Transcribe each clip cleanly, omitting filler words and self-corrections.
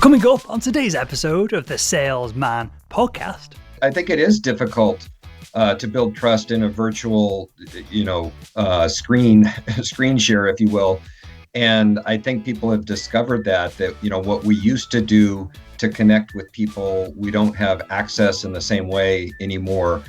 Coming up on today's episode of the Salesman Podcast. I think it is difficult to build trust in a virtual, screen share, if you will. And I think people have discovered that what we used to do to connect with people, we don't have access in the same way anymore.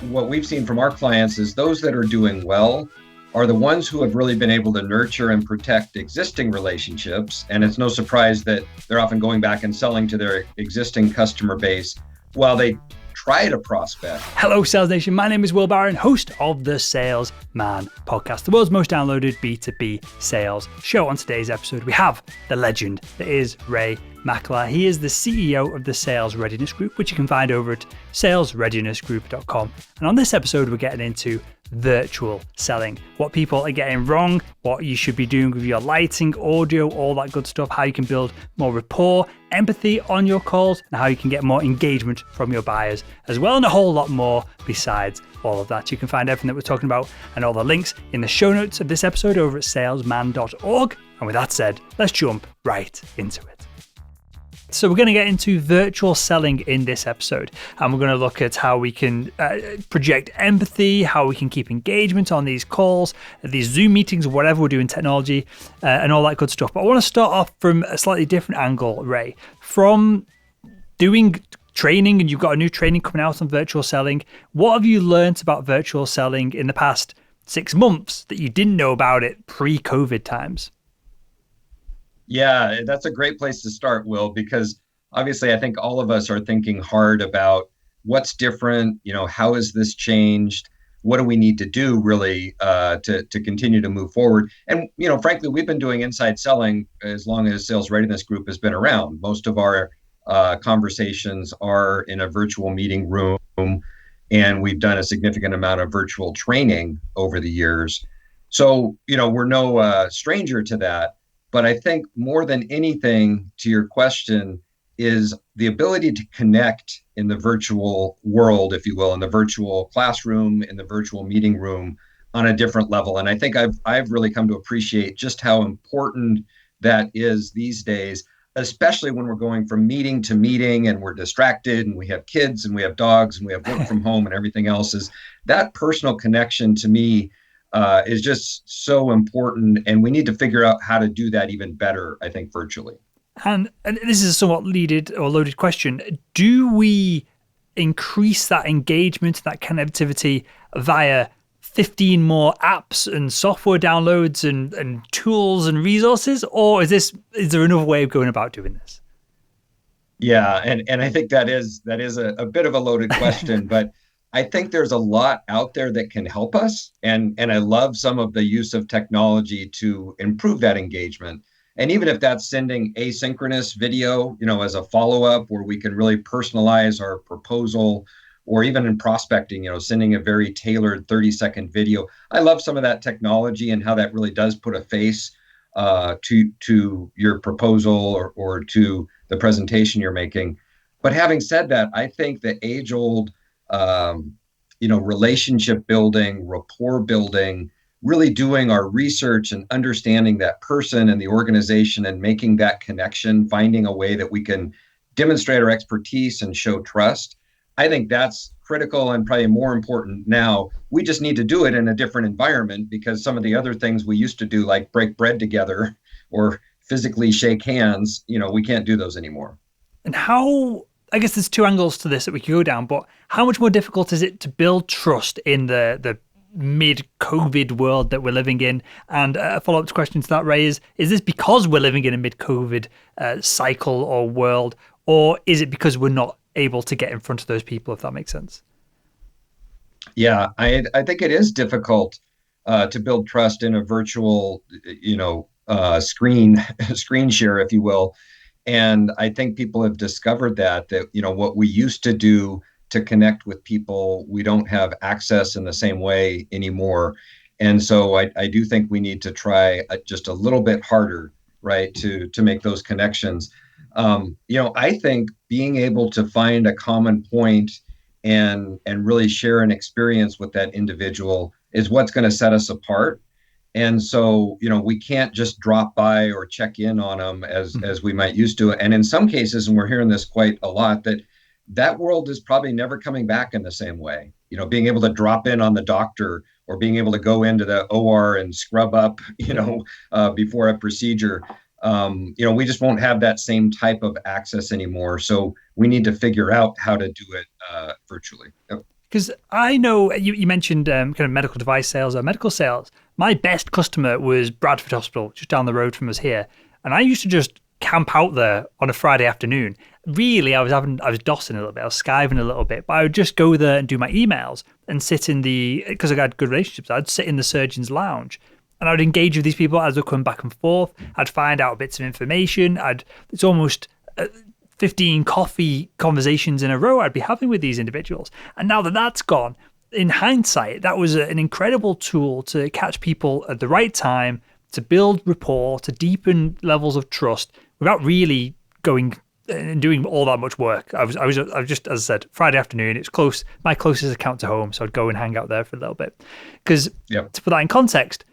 What we've seen from our clients is those that are doing well are the ones who have really been able to nurture and protect existing relationships. And it's no surprise that they're often going back and selling to their existing customer base while they try to prospect. Hello, Sales Nation. My name is Will Barron, host of the Salesman Podcast, the world's most downloaded B2B sales show. On today's episode, we have the legend that is Ray Mackler. He is the CEO of the Sales Readiness Group, which you can find over at salesreadinessgroup.com. And on this episode, we're getting into virtual selling, what people are getting wrong, what you should be doing with your lighting, audio, all that good stuff, how you can build more rapport, empathy on your calls, and how you can get more engagement from your buyers as well, and a whole lot more besides all of that. You can find everything that we're talking about and all the links in the show notes of this episode over at salesman.org. And with that said, let's jump right into it. So we're going to get into virtual selling in this episode, and we're going to look at how we can project empathy, how we can keep engagement on these calls, these Zoom meetings, whatever we're doing, technology, and all that good stuff. But I want to start off from a slightly different angle, Ray. From doing training, and you've got a new training coming out on virtual selling, what have you learned about virtual selling in the past 6 months that you didn't know about it pre-COVID times? Yeah, that's a great place to start, Will, because obviously I think all of us are thinking hard about what's different, how has this changed? What do we need to do really to continue to move forward? And, frankly, we've been doing inside selling as long as Sales Readiness Group has been around. Most of our conversations are in a virtual meeting room, and we've done a significant amount of virtual training over the years. So, we're no stranger to that. But I think more than anything, to your question, is the ability to connect in the virtual world, if you will, in the virtual classroom, in the virtual meeting room on a different level. And I think I've really come to appreciate just how important that is these days, especially when we're going from meeting to meeting and we're distracted and we have kids and we have dogs and we have work from home and everything else. Is that personal connection to me is just so important, and we need to figure out how to do that even better, I think, virtually. And this is a somewhat loaded question. Do we increase that engagement, that connectivity via 15 more apps and software downloads and tools and resources, or is there another way of going about doing this? Yeah, and I think that is a bit of a loaded question, but I think there's a lot out there that can help us. And I love some of the use of technology to improve that engagement. And even if that's sending asynchronous video, as a follow-up where we can really personalize our proposal, or even in prospecting, sending a very tailored 30-second video. I love some of that technology and how that really does put a face to your proposal or to the presentation you're making. But having said that, I think the age-old relationship building, rapport building, really doing our research and understanding that person and the organization and making that connection, finding a way that we can demonstrate our expertise and show trust. I think that's critical and probably more important now. We just need to do it in a different environment, because some of the other things we used to do, like break bread together or physically shake hands, we can't do those anymore. And I guess there's two angles to this that we could go down, but how much more difficult is it to build trust in the mid-COVID world that we're living in? And a follow-up question to that, Ray, is this because we're living in a mid-COVID cycle or world, or is it because we're not able to get in front of those people, if that makes sense? Yeah, I think it is difficult to build trust in a virtual, screen share, if you will. And I think people have discovered that what we used to do to connect with people, we don't have access in the same way anymore. And so I do think we need to try just a little bit harder, right, to make those connections. I think being able to find a common point and really share an experience with that individual is what's going to set us apart. And so, we can't just drop by or check in on them as we might used to. And in some cases, and we're hearing this quite a lot, that world is probably never coming back in the same way. Being able to drop in on the doctor or being able to go into the OR and scrub up, before a procedure. We just won't have that same type of access anymore. So we need to figure out how to do it virtually. Yep. Because I know you mentioned kind of medical device sales or medical sales. My best customer was Bradford Hospital, just down the road from us here. And I used to just camp out there on a Friday afternoon. Really, I was dossing a little bit, I was skiving a little bit, but I would just go there and do my emails and sit because I had good relationships, I'd sit in the surgeon's lounge and I would engage with these people as they come back and forth. I'd find out bits of information. It's almost 15 coffee conversations in a row I'd be having with these individuals. And now that that's gone, in hindsight, that was an incredible tool to catch people at the right time, to build rapport, to deepen levels of trust without really going and doing all that much work. I was just, as I said, Friday afternoon, it's close, my closest account to home, so I'd go and hang out there for a little bit. Because to put that in context,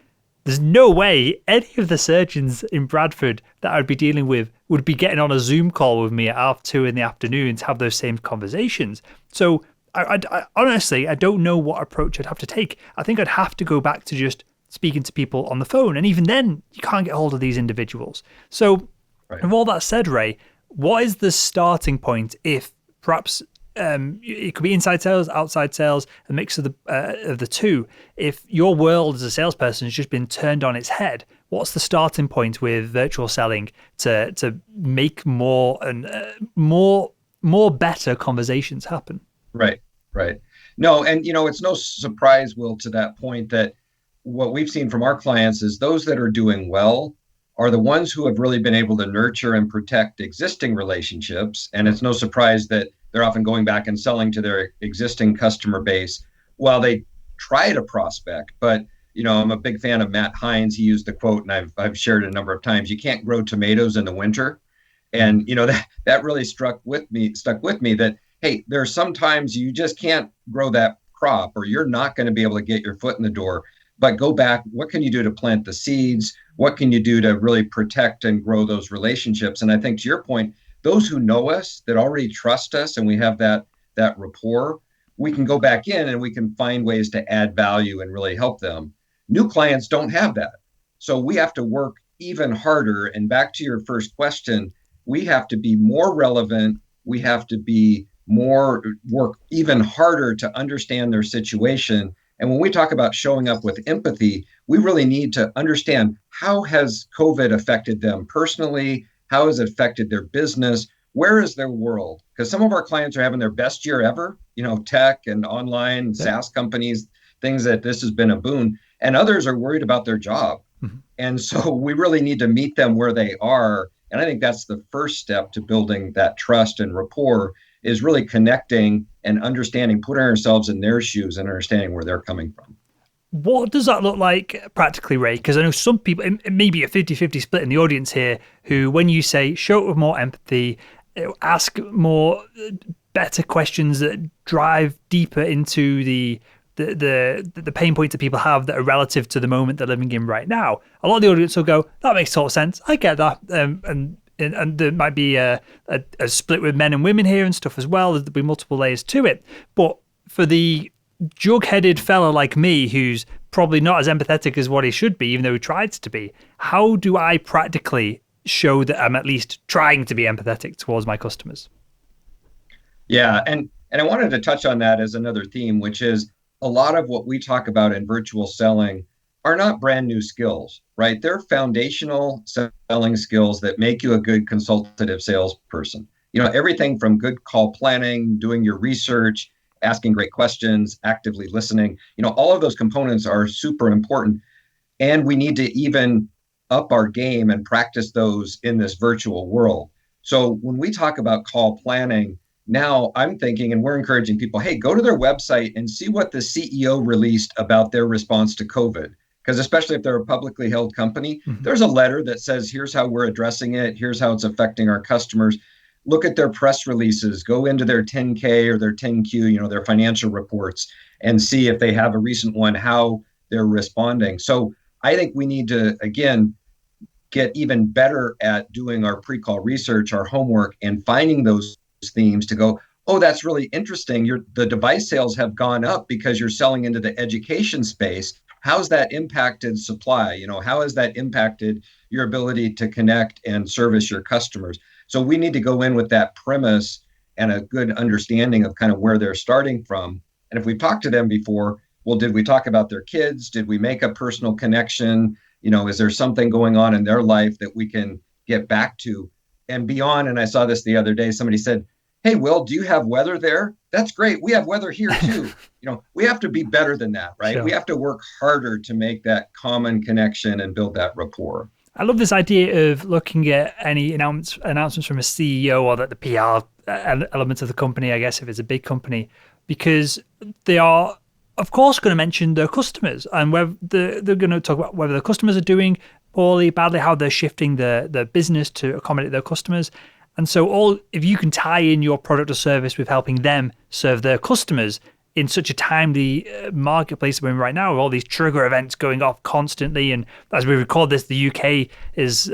there's no way any of the surgeons in Bradford that I'd be dealing with would be getting on a Zoom call with me at 2:30 in the afternoon to have those same conversations. So I honestly, I don't know what approach I'd have to take. I think I'd have to go back to just speaking to people on the phone. And even then, you can't get hold of these individuals. So with all that said, Ray, what is the starting point if perhaps it could be inside sales, outside sales, a mix of the two. If your world as a salesperson has just been turned on its head, what's the starting point with virtual selling to make more and more better conversations happen? Right. No, and it's no surprise, Will, to that point that what we've seen from our clients is those that are doing well are the ones who have really been able to nurture and protect existing relationships. And it's no surprise that they're often going back and selling to their existing customer base while they try to prospect. But, I'm a big fan of Matt Hines. He used the quote, and I've shared it a number of times, you can't grow tomatoes in the winter. And, that really stuck with me that, hey, there are some times you just can't grow that crop or you're not going to be able to get your foot in the door. But go back, what can you do to plant the seeds? What can you do to really protect and grow those relationships? And I think to your point, those who know us, that already trust us, and we have that rapport, we can go back in and we can find ways to add value and really help them. New clients don't have that. So we have to work even harder. And back to your first question, we have to be more relevant. We have to work even harder to understand their situation. And when we talk about showing up with empathy, we really need to understand, how has COVID affected them personally? How has it affected their business? Where is their world? Because some of our clients are having their best year ever, tech and online SaaS companies, things that this has been a boon. And others are worried about their job. Mm-hmm. And so we really need to meet them where they are. And I think that's the first step to building that trust and rapport, is really connecting and understanding, putting ourselves in their shoes and understanding where they're coming from. What does that look like practically, Ray? Because I know some people, it may be a 50-50 split in the audience here, who, when you say show it with more empathy, ask more better questions that drive deeper into the pain points that people have that are relative to the moment they're living in right now, a lot of the audience will go, that makes total sense. I get that. And there might be a split with men and women here and stuff as well. There'll be multiple layers to it. But for the jug-headed fella like me, who's probably not as empathetic as what he should be, even though he tries to be, how do I practically show that I'm at least trying to be empathetic towards my customers? Yeah, and I wanted to touch on that as another theme, which is a lot of what we talk about in virtual selling are not brand new skills, right? They're foundational selling skills that make you a good consultative salesperson. Everything from good call planning, doing your research, asking great questions, actively listening, all of those components are super important. And we need to even up our game and practice those in this virtual world. So when we talk about call planning, now I'm thinking, and we're encouraging people, hey, go to their website and see what the CEO released about their response to COVID. Because especially if they're a publicly held company, there's a letter that says, here's how we're addressing it. Here's how it's affecting our customers. Look at their press releases, go into their 10K or their 10Q, their financial reports, and see if they have a recent one, how they're responding. So I think we need to, again, get even better at doing our pre-call research, our homework, and finding those themes to go, oh, that's really interesting. The device sales have gone up because you're selling into the education space. How's that impacted supply? How has that impacted your ability to connect and service your customers? So we need to go in with that premise and a good understanding of kind of where they're starting from. And if we've talked to them before, well, did we talk about their kids? Did we make a personal connection? Is there something going on in their life that we can get back to and beyond? And I saw this the other day. Somebody said, hey, Will, do you have weather there? That's great. We have weather here too. We have to be better than that, right? Sure. We have to work harder to make that common connection and build that rapport. I love this idea of looking at any announcements from a CEO or the PR element of the company, I guess, if it's a big company, because they are, of course, going to mention their customers and whether they're going to talk about whether the customers are doing poorly, badly, how they're shifting the business to accommodate their customers. And so if you can tie in your product or service with helping them serve their customers in such a timely marketplace we're in right now, with all these trigger events going off constantly. And as we record this, the UK is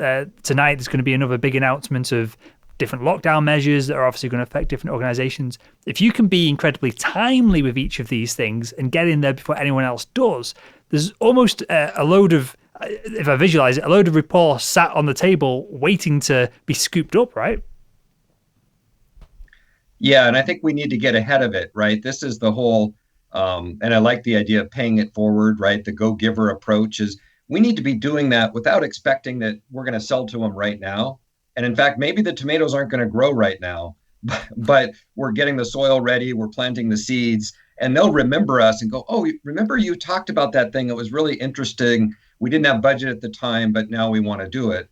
tonight, there's going to be another big announcement of different lockdown measures that are obviously going to affect different organizations. If you can be incredibly timely with each of these things and get in there before anyone else does, there's almost a load of, if I visualize it, a load of reports sat on the table waiting to be scooped up, right? Yeah, and I think we need to get ahead of it, right? This is the whole, and I like the idea of paying it forward, right? The go-giver approach is we need to be doing that without expecting that we're going to sell to them right now. And in fact, maybe the tomatoes aren't going to grow right now, but we're getting the soil ready, we're planting the seeds, and they'll remember us and go, oh, remember you talked about that thing? It was really interesting. We didn't have budget at the time, but now we want to do it.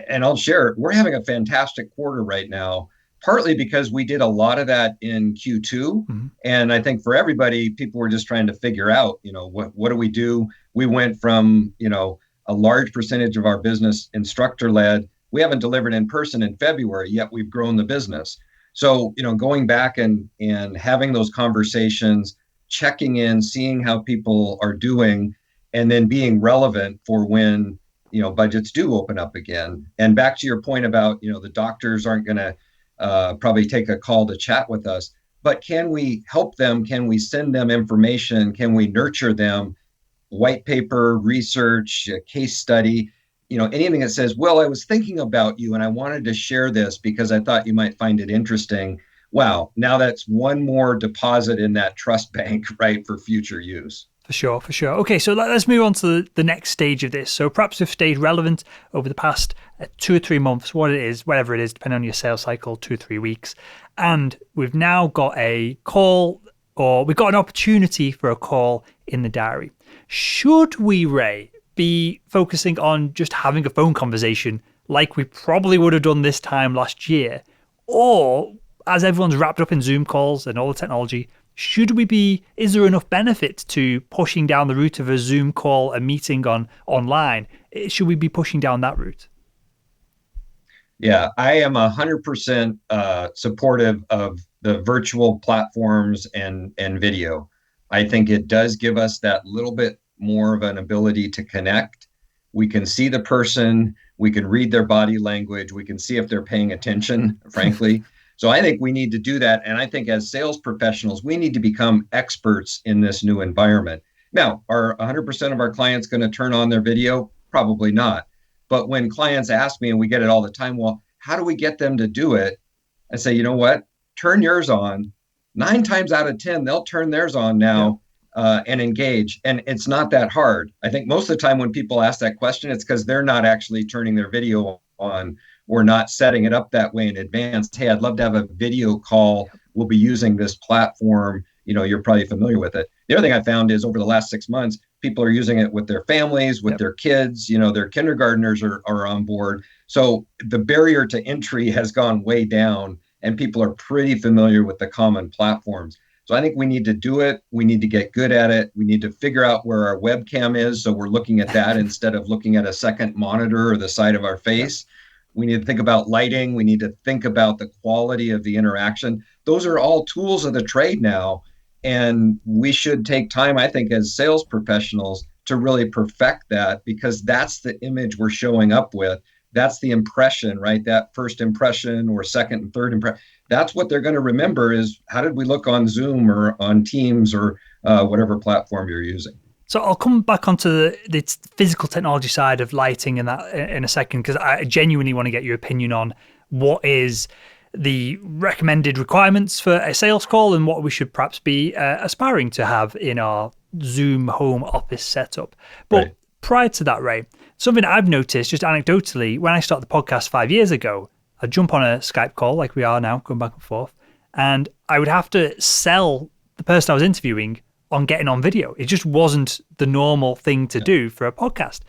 And I'll share, we're having a fantastic quarter right now, partly because we did a lot of that in Q2. Mm-hmm. And I think for everybody, people were just trying to figure out, what do we do? We went from, a large percentage of our business instructor-led. We haven't delivered in person in February, yet we've grown the business. So, going back and having those conversations, checking in, seeing how people are doing, and then being relevant for when, budgets do open up again. And back to your point about, the doctors aren't going to probably take a call to chat with us, but can we help them? Can we send them information? Can we nurture them? White paper, research, a case study, anything that says, well, I was thinking about you and I wanted to share this because I thought you might find it interesting. Wow. Now that's one more deposit in that trust bank, right, for future use. For sure. Okay, so let's move on to the next stage of this. So perhaps we've stayed relevant over the past 2 or 3 months, whatever it is, depending on your sales cycle, 2 or 3 weeks. And we've now got a call, or we've got an opportunity for a call in the diary. Should we, Ray, be focusing on just having a phone conversation like we probably would have done this time last year? Or, as everyone's wrapped up in Zoom calls and all the technology, is there enough benefit to pushing down the route of a Zoom call, a meeting online? Should we be pushing down that route? Yeah, I am 100% supportive of the virtual platforms and video. I think it does give us that little bit more of an ability to connect. We can see the person, we can read their body language, we can see if they're paying attention, frankly. So I think we need to do that. And I think as sales professionals, we need to become experts in this new environment. Now, are 100% of our clients going to turn on their video? Probably not. But when clients ask me, and we get it all the time, well, how do we get them to do it? I say, you know what? Turn yours on. 9 times out of 10, they'll turn theirs on now and engage. And it's not that hard. I think most of the time when people ask that question, it's because they're not actually turning their video on or not setting it up that way in advance. Hey, I'd love to have a video call. We'll be using this platform. You're probably familiar with it. The other thing I found is over the last 6 months, people are using it with their families, with their kids, their kindergartners are on board. So the barrier to entry has gone way down and people are pretty familiar with the common platforms. So I think we need to do it. We need to get good at it. We need to figure out where our webcam is. So we're looking at that instead of looking at a second monitor or the side of our face. We need to think about lighting. We need to think about the quality of the interaction. Those are all tools of the trade now. And we should take time, I think, as sales professionals to really perfect that, because that's the image we're showing up with. That's the impression, right? That first impression or second and third impression. That's what they're going to remember is how did we look on Zoom or on Teams or whatever platform you're using. So I'll come back onto the physical technology side of lighting and that in a second, because I genuinely want to get your opinion on what is the recommended requirements for a sales call and what we should perhaps be aspiring to have in our Zoom home office setup. But prior to that, Ray, something I've noticed just anecdotally, when I started the podcast 5 years ago, I'd jump on a Skype call like we are now, going back and forth, and I would have to sell the person I was interviewing on getting on video. It just wasn't the normal thing to do for a podcast.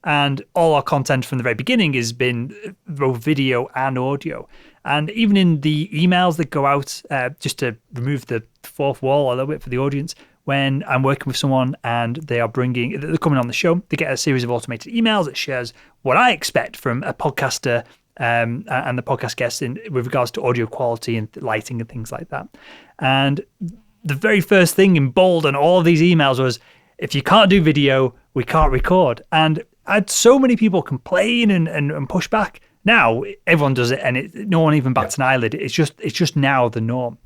And all our content from the very beginning has been both video and audio. And even in the emails that go out, just to remove the fourth wall a little bit for the audience, when I'm working with someone and they're coming on the show, they get a series of automated emails that shares what I expect from a podcaster and the podcast guests with regards to audio quality and lighting and things like that. And the very first thing in bold on all of these emails was, if you can't do video, we can't record. And I had so many people complain and push back. Now everyone does it, and no one even bats an eyelid. It's just now the norm.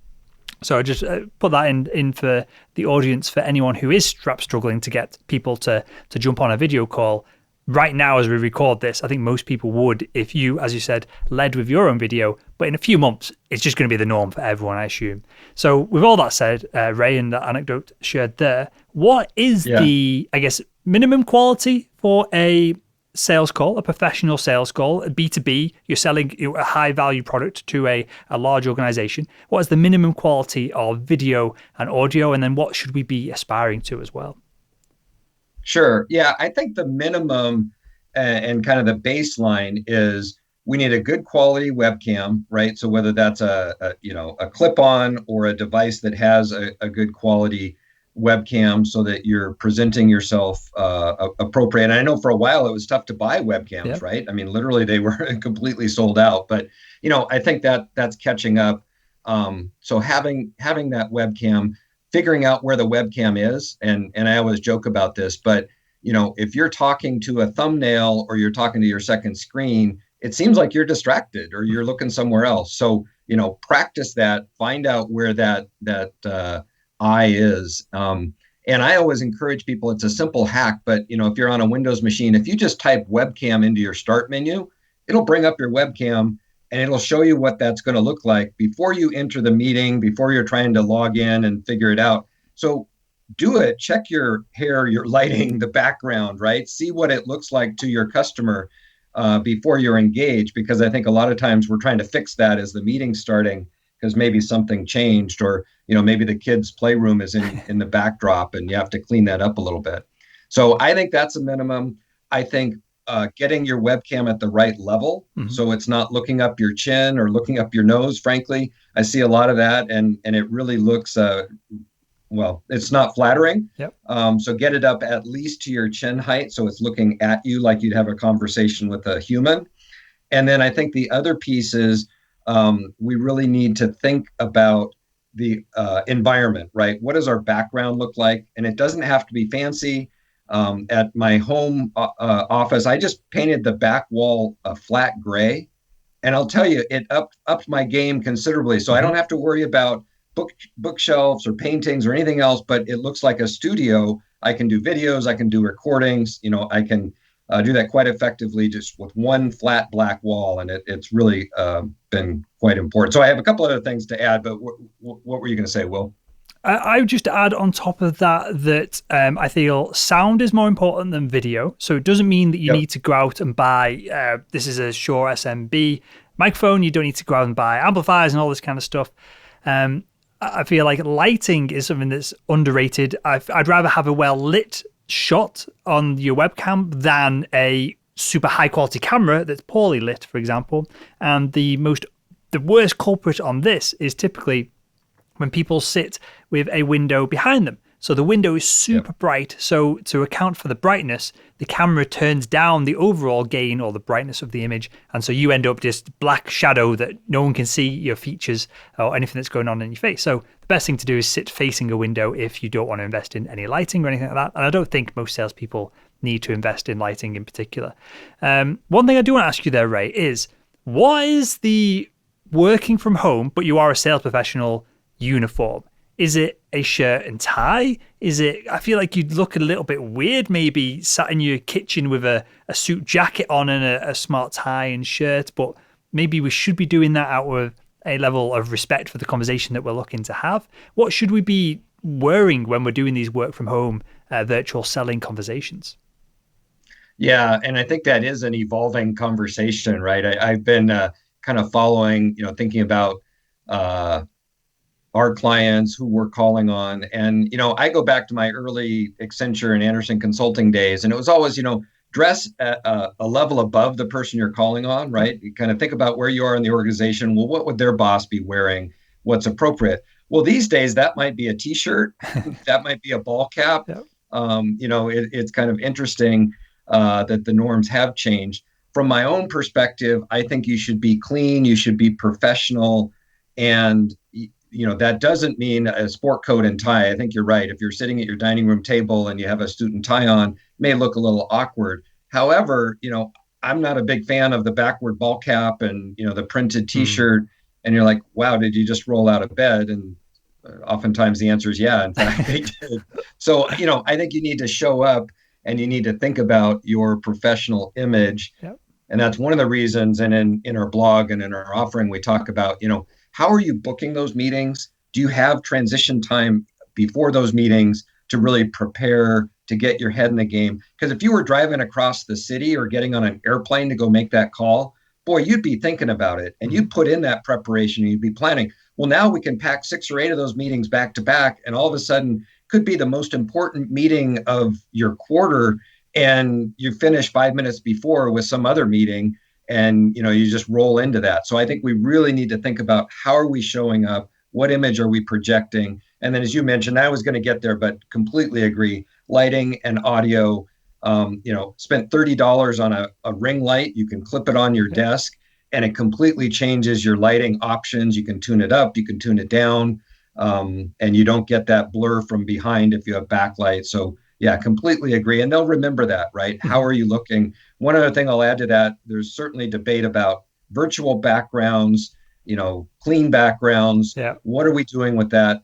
So I just put that in for the audience, for anyone who is struggling to get people to jump on a video call. Right now, as we record this, I think most people would, if you, as you said, led with your own video. But in a few months, it's just going to be the norm for everyone, I assume. So with all that said, Ray, and that anecdote shared there, what is the, I guess, minimum quality for a sales call, a professional sales call, a B2B? You're selling a high value product to a large organization. What is the minimum quality of video and audio? And then what should we be aspiring to as well? Sure. Yeah, I think the minimum and kind of the baseline is we need a good quality webcam, right? So whether that's a clip-on or a device that has a good quality webcam, so that you're presenting yourself appropriate. And I know for a while it was tough to buy webcams, right? I mean, literally they were completely sold out. But I think that's catching up. So having that webcam, figuring out where the webcam is, and I always joke about this, but if you're talking to a thumbnail or you're talking to your second screen, it seems like you're distracted or you're looking somewhere else. So practice that, find out where that eye is. And I always encourage people, it's a simple hack, but if you're on a Windows machine, if you just type webcam into your start menu, it'll bring up your webcam and it'll show you what that's going to look like before you enter the meeting, before you're trying to log in and figure it out. So do it, check your hair, your lighting, the background, right? See what it looks like to your customer before you're engaged, because I think a lot of times we're trying to fix that as the meeting's starting, because maybe something changed, or maybe the kids' playroom is in the backdrop and you have to clean that up a little bit. So I think that's a minimum. I think getting your webcam at the right level, so it's not looking up your chin or looking up your nose. Frankly, I see a lot of that, and it really looks it's not flattering. So get it up at least to your chin height, so it's looking at you like you'd have a conversation with a human. And then I think the other piece is we really need to think about the environment, right? What does our background look like? And it doesn't have to be fancy. At my home office, I just painted the back wall a flat gray, and I'll tell you, it upped my game considerably. So I don't have to worry about bookshelves or paintings or anything else, but it looks like a studio. I can do videos, I can do recordings, I can do that quite effectively just with one flat black wall, and it's really been quite important. So I have a couple other things to add, but what were you going to say, Will? I would just add on top of that I feel sound is more important than video. So it doesn't mean that you need to go out and buy, this is a Shure SMB microphone. You don't need to go out and buy amplifiers and all this kind of stuff. I feel like lighting is something that's underrated. I'd rather have a well-lit shot on your webcam than a super high-quality camera that's poorly lit, for example. And the worst culprit on this is typically when people sit with a window behind them. So the window is super bright. So to account for the brightness, the camera turns down the overall gain or the brightness of the image. And so you end up just black shadow that no one can see your features or anything that's going on in your face. So the best thing to do is sit facing a window if you don't want to invest in any lighting or anything like that. And I don't think most salespeople need to invest in lighting in particular. One thing I do want to ask you there, Ray, is what is the working from home, but you are a sales professional uniform? Is it a shirt and tie? I feel like you'd look a little bit weird maybe sat in your kitchen with a suit jacket on and a smart tie and shirt, but maybe we should be doing that out of a level of respect for the conversation that we're looking to have. What should we be wearing when we're doing these work from home virtual selling conversations? Yeah, and I think that is an evolving conversation, right? I've been kind of following, thinking about our clients who we're calling on. And, I go back to my early Accenture and Anderson Consulting days, and it was always, dress at a level above the person you're calling on, right? You kind of think about where you are in the organization. Well, what would their boss be wearing? What's appropriate? Well, these days, that might be a T-shirt. That might be a ball cap. Yep. It's kind of interesting that the norms have changed. From my own perspective, I think you should be clean, you should be professional, and that doesn't mean a sport coat and tie. I think you're right. If you're sitting at your dining room table and you have a suit and tie on, it may look a little awkward. However, I'm not a big fan of the backward ball cap and the printed T-shirt. And you're like, wow, did you just roll out of bed? And oftentimes the answer is yeah. In fact, they did. So I think you need to show up. And you need to think about your professional image. Yep. And that's one of the reasons. And in our blog and in our offering, we talk about, how are you booking those meetings? Do you have transition time before those meetings to really prepare to get your head in the game? Because if you were driving across the city or getting on an airplane to go make that call, boy, you'd be thinking about it and you'd put in that preparation and you'd be planning. Well, now we can pack 6 or 8 of those meetings back to back. And all of a sudden, could be the most important meeting of your quarter, and you finish 5 minutes before with some other meeting, and you just roll into that. So I think we really need to think about how are we showing up, what image are we projecting, and then as you mentioned, I was going to get there, but completely agree. Lighting and audio. Spent $30 on a ring light. You can clip it on your desk, and it completely changes your lighting options. You can tune it up, you can tune it down. And you don't get that blur from behind if you have backlight. So yeah, completely agree. And they'll remember that, right? How are you looking? One other thing I'll add to that, there's certainly debate about virtual backgrounds, clean backgrounds. Yeah. What are we doing with that?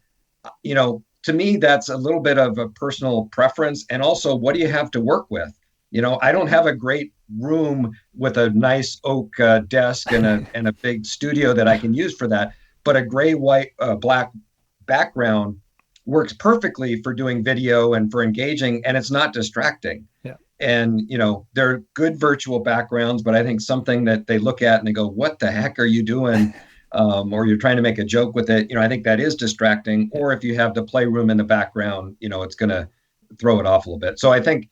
To me, that's a little bit of a personal preference. And also, what do you have to work with? I don't have a great room with a nice oak desk and a big studio that I can use for that. But a gray, white, black background works perfectly for doing video and for engaging, and it's not distracting. Yeah. And they're good virtual backgrounds, but I think something that they look at and they go, "What the heck are you doing?" Or you're trying to make a joke with it. I think that is distracting. Or if you have the playroom in the background, it's going to throw it off a little bit. So I think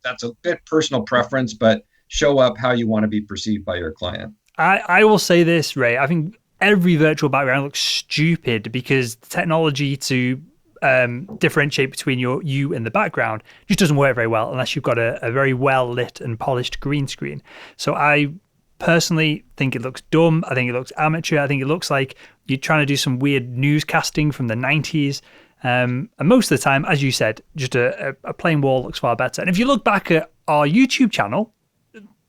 that's a bit personal preference, but show up how you want to be perceived by your client. I will say this, Ray. I think every virtual background looks stupid because the technology to differentiate between you and the background just doesn't work very well unless you've got a very well lit and polished green screen. So I personally think it looks dumb. I think it looks amateur. I think it looks like you're trying to do some weird newscasting from the 90s. And most of the time, as you said, just a plain wall looks far better. And if you look back at our YouTube channel,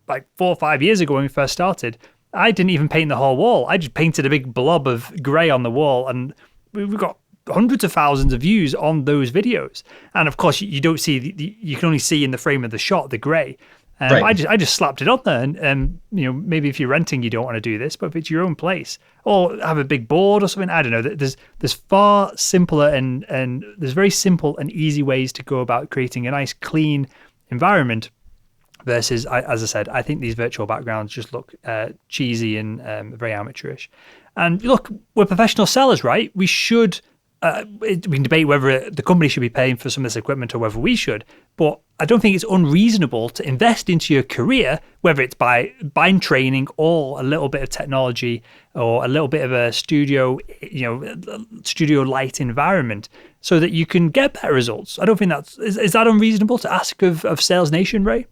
like 4 or 5 years ago when we first started, I didn't even paint the whole wall. I just painted a big blob of grey on the wall, and we've got hundreds of thousands of views on those videos. And of course, you don't see you can only see in the frame of the shot the grey. Right. I just slapped it on there, and maybe if you're renting, you don't want to do this, but if it's your own place or have a big board or something, I don't know. There's far simpler and there's very simple and easy ways to go about creating a nice, clean environment. Versus, as I said, I think these virtual backgrounds just look cheesy and very amateurish. And look, we're professional sellers, right? We should we can debate whether the company should be paying for some of this equipment or whether we should, but I don't think it's unreasonable to invest into your career, whether it's by buying training or a little bit of technology or a little bit of a studio, studio light environment, so that you can get better results. I don't think is that unreasonable to ask of Sales Nation, Ray?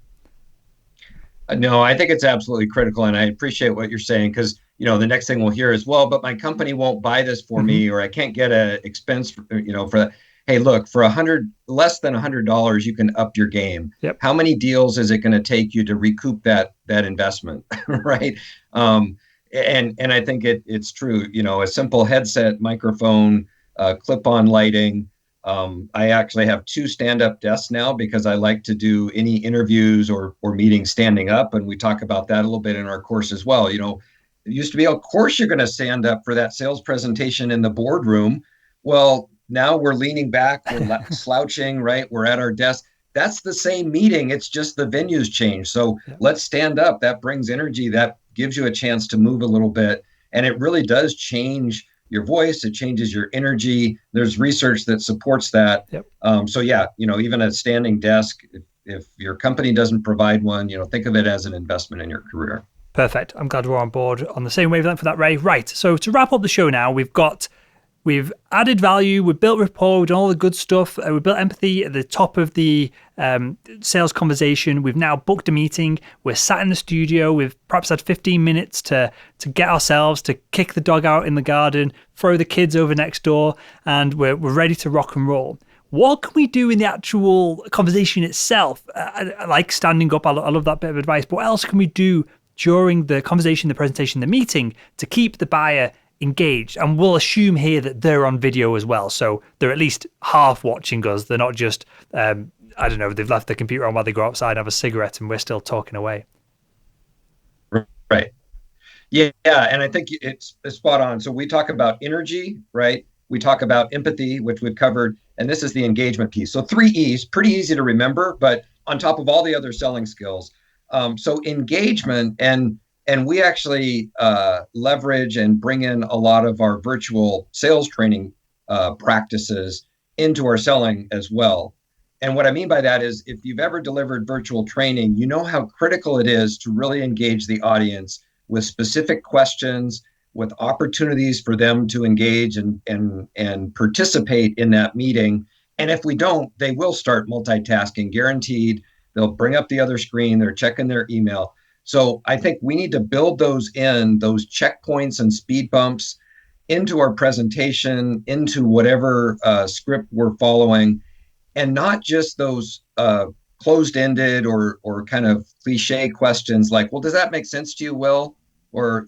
No, I think it's absolutely critical, and I appreciate what you're saying, because the next thing we'll hear is, well, but my company won't buy this for me, or I can't get a expense for that. Hey, look, for less than $100, you can up your game. Yep. How many deals is it going to take you to recoup that investment, right? And I think it's true. A simple headset, microphone, clip-on lighting. I actually have 2 stand-up desks now because I like to do any interviews or meetings standing up, and we talk about that a little bit in our course as well. It used to be, of course, you're going to stand up for that sales presentation in the boardroom. Well, now we're leaning back, we're slouching, right? We're at our desk. That's the same meeting. It's just the venue's changed. So let's stand up. That brings energy. That gives you a chance to move a little bit. And it really does change your voice. It changes your energy. There's research that supports that. Yep. So yeah, even a standing desk, if your company doesn't provide one, think of it as an investment in your career. Perfect. I'm glad we're on board on the same wavelength for that, Ray. Right. So to wrap up the show now, we've added value, we've built rapport, we've done all the good stuff, we've built empathy at the top of the sales conversation. We've now booked a meeting. We're sat in the studio. We've perhaps had 15 minutes to get ourselves, to kick the dog out in the garden, throw the kids over next door, and we're ready to rock and roll. What can we do in the actual conversation itself? I like standing up. I love that bit of advice. But what else can we do during the conversation, the presentation, the meeting to keep the buyer engaged? And we'll assume here that they're on video as well. So they're at least half watching us. They're not just, they've left the computer on while they go outside and have a cigarette and we're still talking away. Right. Yeah. And I think it's spot on. So we talk about energy, right? We talk about empathy, which we've covered. And this is the engagement piece. So 3 E's, pretty easy to remember, but on top of all the other selling skills. So engagement, and we actually leverage and bring in a lot of our virtual sales training practices into our selling as well. And what I mean by that is, if you've ever delivered virtual training, you know how critical it is to really engage the audience with specific questions, with opportunities for them to engage and participate in that meeting. And if we don't, they will start multitasking, guaranteed. They'll bring up the other screen, they're checking their email. So I think we need to build those checkpoints and speed bumps into our presentation, into whatever script we're following, and not just those closed-ended or kind of cliche questions like, well, does that make sense to you, Will? Or,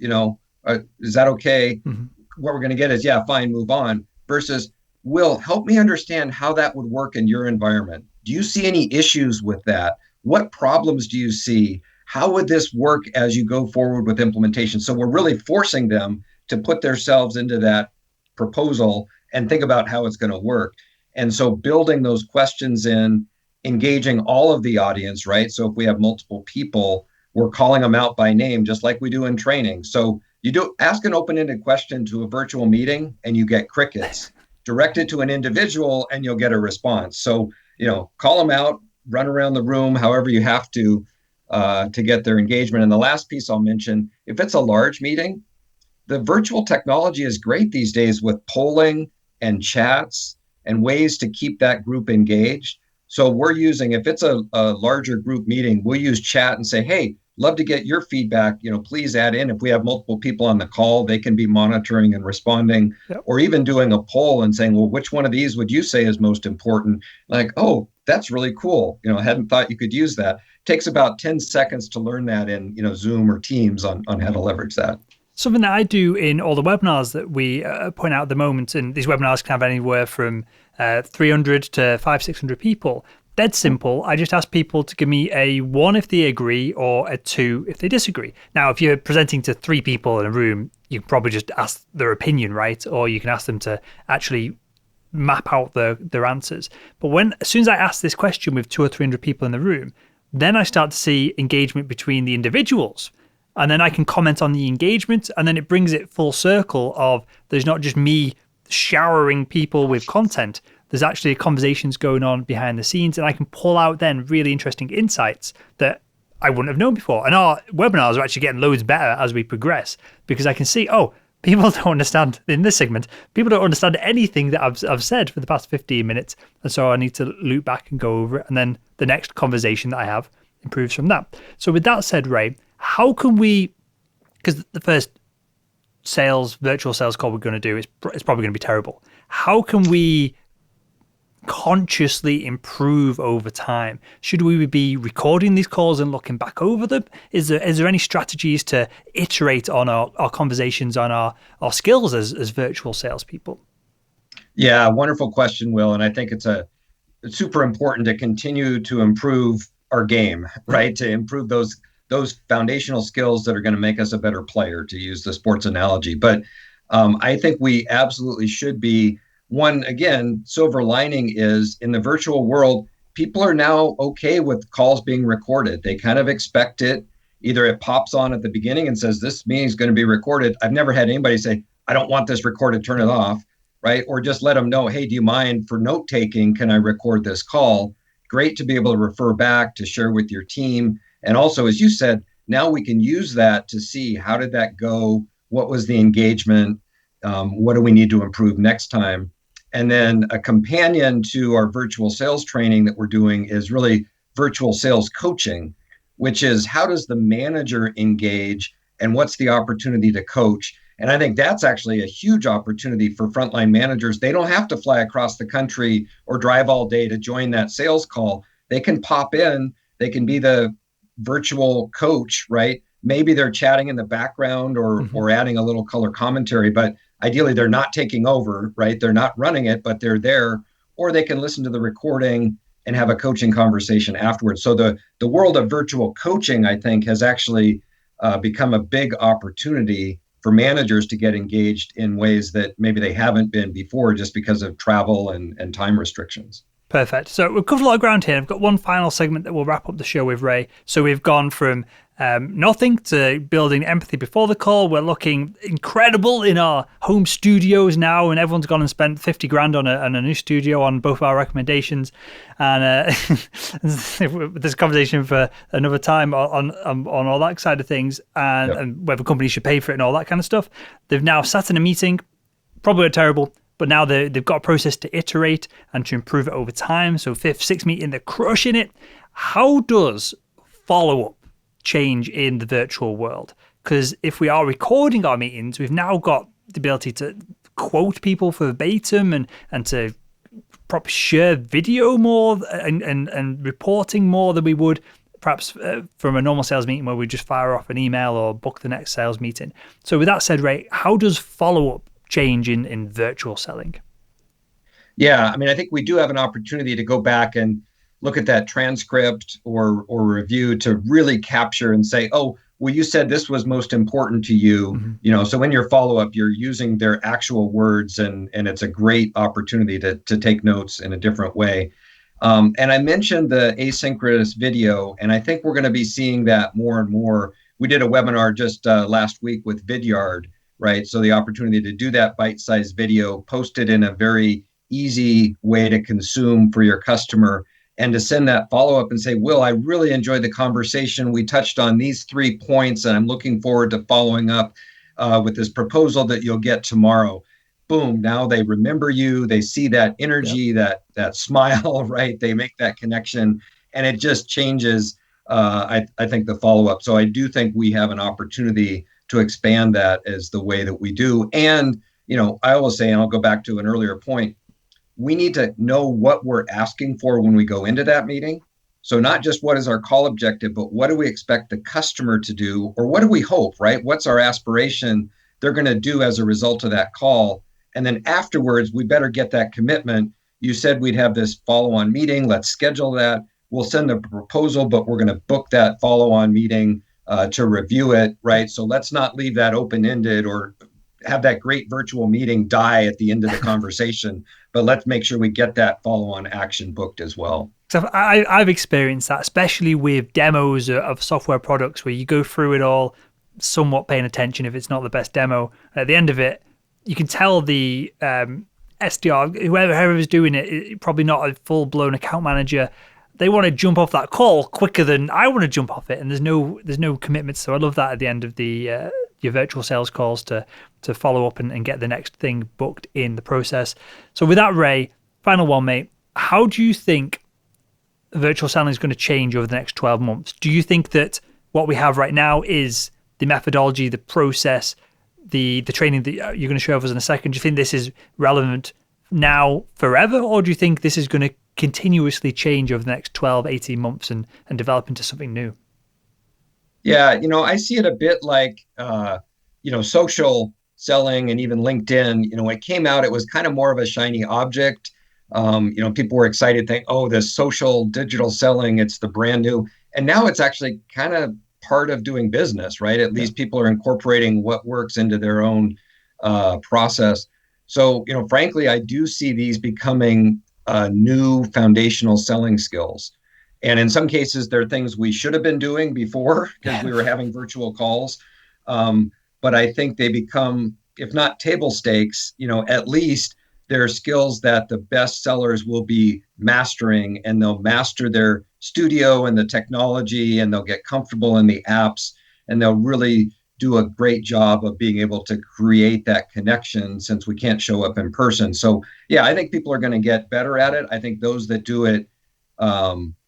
is that okay? Mm-hmm. What we're going to get is, yeah, fine, move on, versus, Will, help me understand how that would work in your environment. Do you see any issues with that? What problems do you see? How would this work as you go forward with implementation? So we're really forcing them to put themselves into that proposal and think about how it's going to work. And so building those questions in, engaging all of the audience, right? So if we have multiple people, we're calling them out by name, just like we do in training. So you do ask an open-ended question to a virtual meeting and you get crickets. Direct it to an individual and you'll get a response. So, call them out, run around the room, however you have to get their engagement. And the last piece I'll mention, if it's a large meeting, the virtual technology is great these days with polling and chats and ways to keep that group engaged. So we're using, if it's a larger group meeting, we'll use chat and say, hey, love to get your feedback. Please add in. If we have multiple people on the call, they can be monitoring and responding, or even doing a poll and saying, well, which one of these would you say is most important? Like, oh, that's really cool. I hadn't thought you could use that. Takes about 10 seconds to learn that in, Zoom or Teams on how to leverage that. Something that I do in all the webinars that we point out at the moment, and these webinars can have anywhere from 300 to 500-600 people. Dead simple. I just ask people to give me a 1 if they agree or a 2 if they disagree. Now, if you're presenting to 3 people in a room, you can probably just ask their opinion, right? Or you can ask them to actually map out their answers. But as soon as I ask this question with 200 or 300 people in the room, then I start to see engagement between the individuals. And then I can comment on the engagement, and then it brings it full circle of there's not just me showering people with content. There's actually conversations going on behind the scenes, and I can pull out then really interesting insights that I wouldn't have known before. And our webinars are actually getting loads better as we progress, because I can see, people don't understand in this segment. People don't understand anything that I've said for the past 15 minutes. And so I need to loop back and go over it. And then the next conversation that I have improves from that. So with that said, Ray, how can we, because the first virtual sales call we're going to do is probably going to be terrible. How can we consciously improve over time? Should we be recording these calls and looking back over them? Is there any strategies to iterate on our conversations, on our skills as virtual salespeople? Yeah, wonderful question, Will. And I think it's super important to continue to improve our game, right? To improve those foundational skills that are going to make us a better player, to use the sports analogy. But I think we absolutely should be. One, again, silver lining is in the virtual world, people are now okay with calls being recorded. They kind of expect it. Either it pops on at the beginning and says, this meeting is going to be recorded. I've never had anybody say, I don't want this recorded, turn it off, right? Or just let them know, hey, do you mind for note taking? Can I record this call? Great to be able to refer back, to share with your team. And also, as you said, now we can use that to see how did that go? What was the engagement? What do we need to improve next time? And then a companion to our virtual sales training that we're doing is really virtual sales coaching, which is how does the manager engage and what's the opportunity to coach? And I think that's actually a huge opportunity for frontline managers. They don't have to fly across the country or drive all day to join that sales call. They can pop in, they can be the virtual coach, right? Maybe they're chatting in the background or adding a little color commentary, but ideally they're not taking over, right? They're not running it, but they're there, or they can listen to the recording and have a coaching conversation afterwards. So the world of virtual coaching, I think, has actually become a big opportunity for managers to get engaged in ways that maybe they haven't been before just because of travel and time restrictions. Perfect. So we've covered a lot of ground here. I've got one final segment that we'll wrap up the show with, Ray. So we've gone from nothing to building empathy before the call. We're looking incredible in our home studios now, and everyone's gone and spent 50 grand on a new studio on both our recommendations. And this conversation for another time on all that side of things, and whether companies should pay for it and all that kind of stuff. They've now sat in a meeting, probably terrible, but now they've got a process to iterate and to improve it over time. So 5th, 6th meeting, they're crushing it. How does follow-up change in the virtual world? Because if we are recording our meetings, we've now got the ability to quote people verbatim and to share video more and reporting more than we would perhaps from a normal sales meeting where we just fire off an email or book the next sales meeting. So with that said, Ray, how does follow-up change in virtual selling? Yeah, I mean, I think we do have an opportunity to go back and look at that transcript or review to really capture and say, oh, well, you said this was most important to you. Mm-hmm. So in your follow-up, you're using their actual words, and it's a great opportunity to take notes in a different way. And I mentioned the asynchronous video, and I think we're going to be seeing that more and more. We did a webinar just last week with Vidyard, right? So the opportunity to do that bite-sized video, post it in a very easy way to consume for your customer, and to send that follow-up and say, Will, I really enjoyed the conversation. We touched on these 3 points, and I'm looking forward to following up with this proposal that you'll get tomorrow. Boom, now they remember you. They see that energy, that smile, right? They make that connection, and it just changes, I think, the follow-up. So I do think we have an opportunity to expand that as the way that we do. And, I always say, and I'll go back to an earlier point, we need to know what we're asking for when we go into that meeting. So not just what is our call objective, but what do we expect the customer to do, or what do we hope, right? What's our aspiration they're going to do as a result of that call? And then afterwards, we better get that commitment. You said we'd have this follow-on meeting. Let's schedule that. We'll send the proposal, but we're going to book that follow-on meeting to review it, right? So let's not leave that open-ended or have that great virtual meeting die at the end of the conversation, but let's make sure we get that follow-on action booked as well. So I've experienced that, especially with demos of software products where you go through it all, somewhat paying attention if it's not the best demo. At the end of it, you can tell the SDR, whoever's doing it, probably not a full-blown account manager. They want to jump off that call quicker than I want to jump off it, and there's no commitment. So I love that at the end of the your virtual sales calls to follow up and get the next thing booked in the process. So with that, Ray, final one, mate. How do you think virtual selling is going to change over the next 12 months? Do you think that what we have right now is the methodology, the process, the training that you're going to show us in a second? Do you think this is relevant now forever, or do you think this is going to continuously change over the next 12, 18 months and develop into something new? Yeah, I see it a bit like, social selling and even LinkedIn. When it came out, it was kind of more of a shiny object. People were excited, think, oh, this social digital selling, it's the brand new. And now it's actually kind of part of doing business, right? At least people are incorporating what works into their own process. So, frankly, I do see these becoming new foundational selling skills. And in some cases, they're things we should have been doing before because we were having virtual calls. But I think they become, if not table stakes, at least they're skills that the best sellers will be mastering, and they'll master their studio and the technology, and they'll get comfortable in the apps, and they'll really do a great job of being able to create that connection since we can't show up in person. So yeah, I think people are going to get better at it. I think those that do it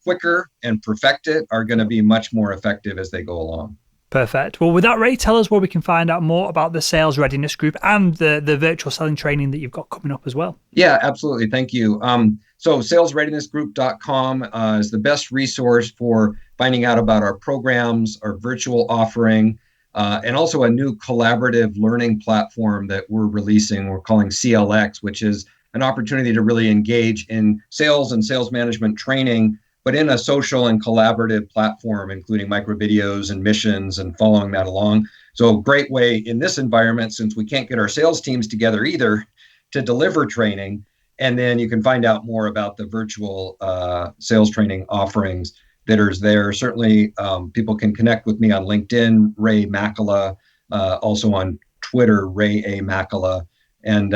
quicker and perfect it are going to be much more effective as they go along. Perfect. Well, with that, Ray, tell us where we can find out more about the Sales Readiness Group and the virtual selling training that you've got coming up as well. Yeah, absolutely. Thank you. So salesreadinessgroup.com is the best resource for finding out about our programs, our virtual offering, and also a new collaborative learning platform that we're releasing. We're calling CLX, which is an opportunity to really engage in sales and sales management training, but in a social and collaborative platform, including micro videos and missions and following that along. So a great way in this environment, since we can't get our sales teams together either, to deliver training. And then you can find out more about the virtual sales training offerings that are there. Certainly, people can connect with me on LinkedIn, Ray Makala, also on Twitter, Ray A. Makala. And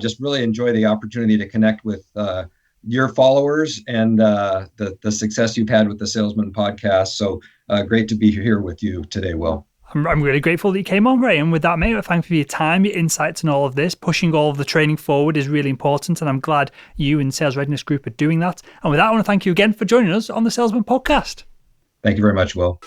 just really enjoy the opportunity to connect with your followers and the success you've had with the Salesman podcast. So great to be here with you today, Will. I'm really grateful that you came on, Ray. And with that, mate, thank you for your time, your insights and all of this. Pushing all of the training forward is really important. And I'm glad you and Sales Readiness Group are doing that. And with that, I want to thank you again for joining us on the Salesman podcast. Thank you very much, Will.